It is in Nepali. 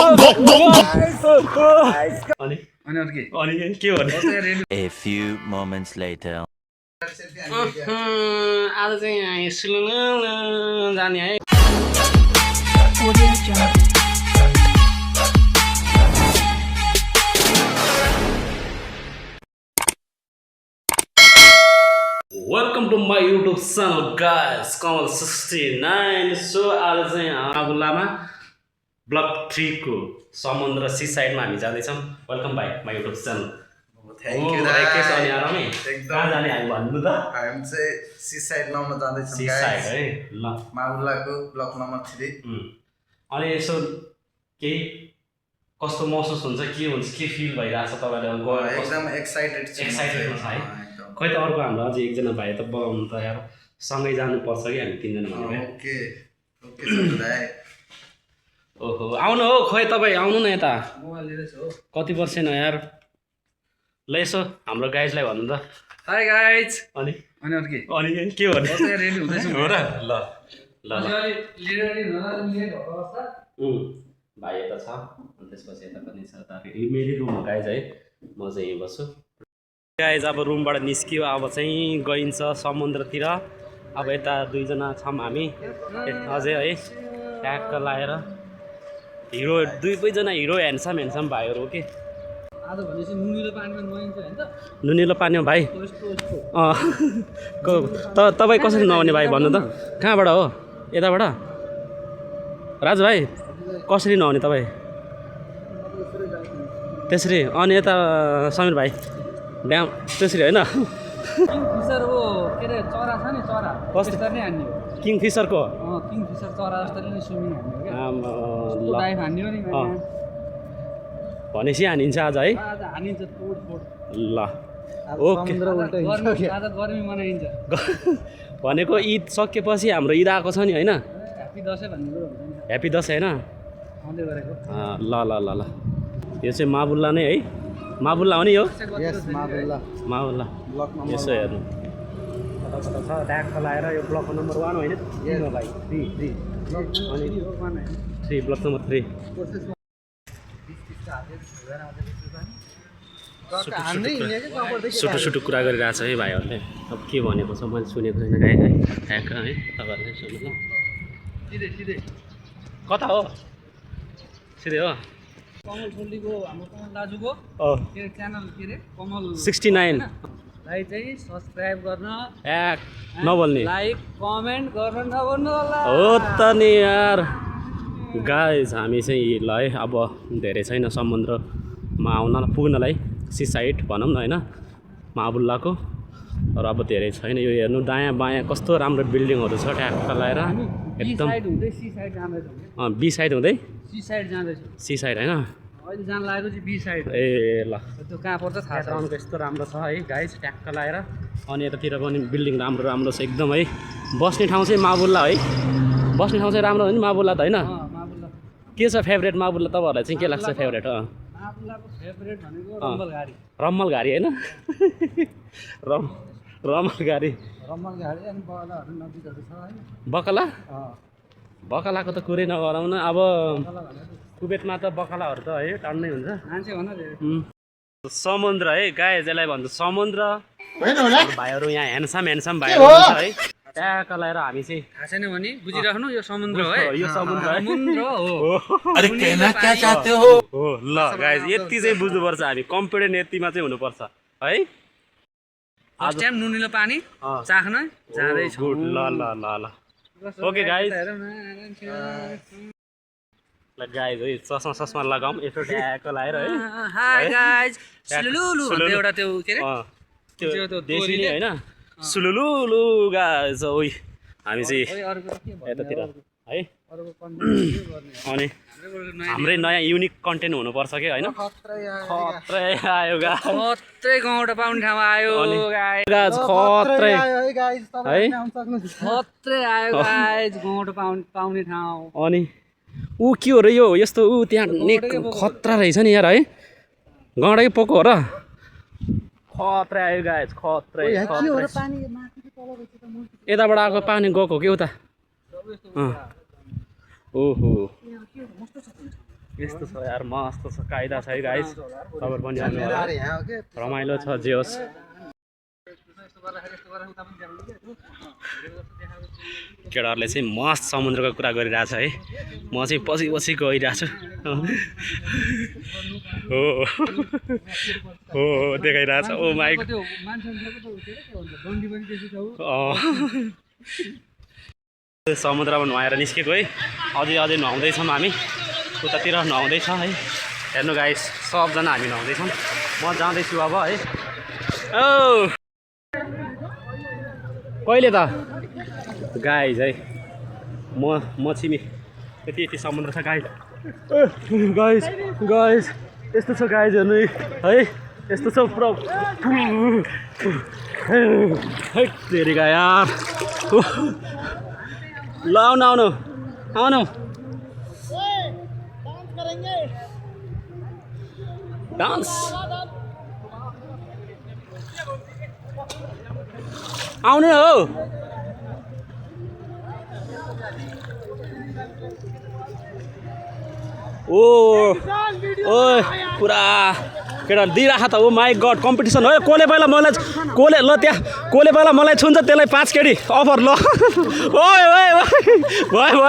A few moments later. आज चाहिँ सिलुङ जाने है। Welcome to my YouTube channel guys Kamal 69। So आज चाहिँ माबुल्लामा ब्लक 3 को समुद्र सी साइडमा हामी जाँदैछौँ। वेलकम भाइ my YouTube channel. Thank you दाइ। के छ अनि आरामै? कहाँ जाने हामी भन्नु त? हामी चाहिँ सी साइड लाउन जाँदैछौँ सी साइड है। ल माबुल्लाको ब्लक नम्बर 3। अनि यसो केही कस्तो महसुस हुन्छ, के हुन्छ, के फिल भइरहेछ तपाईँले? एकदम एक्साइटेड छ है। खै त अर्को हाम्रो अझै एकजना भाइ त बोलाउनु त यार, सँगै जानुपर्छ कि हामी तीनजना भने। ओके ओके दाइ। ओहो आउनु हो, खोइ तपाईँ आउनु न यता। कति पर्सेन्ट हो यार? ल यसो हाम्रो गाइजलाई भन्नु त। Hi guys. अनि अनि अरू के के भन्नु? रेडी हुँदैछ हो र? ल ल भाइ यता छ, अनि त्यसपछि यता पनि छ। मेरै रुम हो गाइज है, म चाहिँ यहीँ बस्छु। गाइज अब रुमबाट निस्कियो, अब चाहिँ गइन्छ समुद्रतिर। अब यता दुईजना छौँ हामी अझै है, ट्याक्क लाएर। हिरो दुईजना हिरो ह्यान्डसम भाइहरू हो कि। आज भनेपछि नुनिलो पानीमा नुहाइन्छ हैन त? नुनिलो पानी हो भाइ। तपाईँ कसरी नुहाउने भाइ भन्नु त? कहाँबाट हो? यताबाट? राजु भाइ कसरी नुहाउने तपाईँ? त्यसरी? अनि यता समीर भाइ ड्याम त्यसरी होइन? किङफिसर हो के अरे चरा छ नि, चरा कस्तो नै हान्ने हो। किङफिसरको? किङफिसर चरा जस्तो नै स्विमिङ हान्ने हो के। ल डाइभ हान्ने हो नि भनेपछि हानिन्छ आज है? आज हानिन्छ तोडफोड। ल ओके। आज गर्मी मनाइन्छ भनेको ईद सकेपछि हाम्रो ईद आएको छ नि होइन? ह्याप्पी दसैँ भन्ने कुरो हुन्छ। ह्याप्पी दसैँ होइन? आउँदै गरेको। ल ल ल ल यो चाहिँ माबुल्ला नै है? माबुल्ला हो नि यो? माबुल्ला यसो हेर्नु कता छ ट्याक्क लाएर। यो ब्लक नम्बर 1 होइन? भाइ 3 अनि 3 ब्लक नम्बर 3। सुटु कुरा गरिरहेछ है भाइहरूले। अब के भनेको छ मैले सुनेको छैन गाई है। ट्याक्क है तपाईँहरूले सुन्नु ल। कता हो? सिधै हो? कमल छोल्लीको हाम्रो कमल दाजुको के च्यानल के अरे कमल 69 लाई चाहिँ सब्सक्राइब गर्न नबोल्ने, लाइक कमेन्ट गर्न नभन्नु होला। हो त नि यार। गाइज हामी चाहिँ ल है अब धेरै छैन समुद्रमा आउन पुग्नलाई, सी साइड भनौँ न होइन माबुल्लाको। र अब धेरै छैन। यो हेर्नु दायाँ बायाँ कस्तो राम्रो बिल्डिङहरू छ ट्याक्क लाएर एकदम। बी साइड हुँदै सी साइड जाँदैछु। सी साइड होइन? अहिले जान लागेको चाहिँ बी साइड। ए ल त्यो कहाँ पर्छ थाहा छैन। यस्तो राम्रो छ है गाइज ट्याक्क लाएर। अनि यतातिर पनि बिल्डिङ राम्रो राम्रो छ एकदम है। बस्ने ठाउँ चाहिँ माबुल्ला है? बस्ने ठाउँ चाहिँ राम्रो हो नि माबुल्ला त होइन? के छ फेभरेट माबुल्ला तपाईँहरूलाई चाहिँ? के लाग्छ फेभरेट? माबुल्लाको फेभरेट भनेको रम्बल गाडी। रम्मल गाडी होइन? रम्मल गाडी अनि बगलाहरू नजिकहरू छ होइन? बकला? बकलाको त कुरै नगरौँ न। अब कुवेतमा त बकलाहरू त है टन्नै हुन्छ मान्छे भन। समुद्र है गाइज, यसलाई भन्छ समुद्र। भाइहरू यहाँ ह्यान्डसम भाइहरू हुन्छ है। ट्याक्क लाएर हामी चाहिँ थाहा छैन भने बुझिराख्नु, यो समुद्र हो है। यो समुद्र हो। अरे कहना क्या चाहते हो? हो ल गाइज यति चाहिँ बुझ्नुपर्छ हामी। कम्पिटेन्ट यतिमा चाहिँ हुनुपर्छ है। फर्स्ट टाइम नुनिलो पानी चाख्न जाँदैछु। गुड ल ल ल ल ओके गाइज। ल गाइज है चस्मा लगाऊँ यसो ट्याक्क लाएर है। Hi guys. सुलुलु भन्दै एउटा त्यो के अरे त्यो देशी नै होइन? सुलुलु गाइज ओइ हामी चाहिँ यतातिर है। अनि हाम्रै नयाँ युनिक कन्टेन्ट हुनुपर्छ कि होइन? खत्रै आयो गाइज। खत्रै गाउँबाट पाउने ठाउँ आयो गाइज। खत्रै है? खत्रै आयो गाइज गाउँबाट पाउने ठाउँ। अनि ऊ के हो र यो यस्तो? ऊ त्यहाँ खतरा रहेछ नि यार है। गौँडै पोको हो र? खत्रै आयो गाइज खत्रै। यताबाट आएको पानी गएको के उता? ओहो यस्तो छ यार मस्त छ कायदा छ है गाइस तपाईहरु पनि आउनु होला रमाइलो छ जे होस् केटाहरूले चाहिँ मस्त समुद्रको कुरा गरिरहेछ है म चाहिँ पछि पछि गइरहेछु हो हो देखाइरहेछ ओ माइ समुद्रमा नुहाएर निस्केको है अझै नुहाउँदैछौँ हामी उतातिर नुहाउँदैछ है हेर्नु गाइस सबजना हामी नुहाउँदैछौँ म जाँदैछु अब है ओ कहिले त गाइस है म छिमी यति समुद्र छ गाइस गाइस यस्तो छ गाइस हेर्नु है यस्तो छ पुरा तेरिका यार ल आउनु डान्स आउने हो ओ पुरा केटा दिइराख त ओ माई गड कम्पिटिसन हो कसले पहिला मलाई कसले पहिला मलाई छुन्छ त्यसलाई 5 केडी अफर ल ओए भयो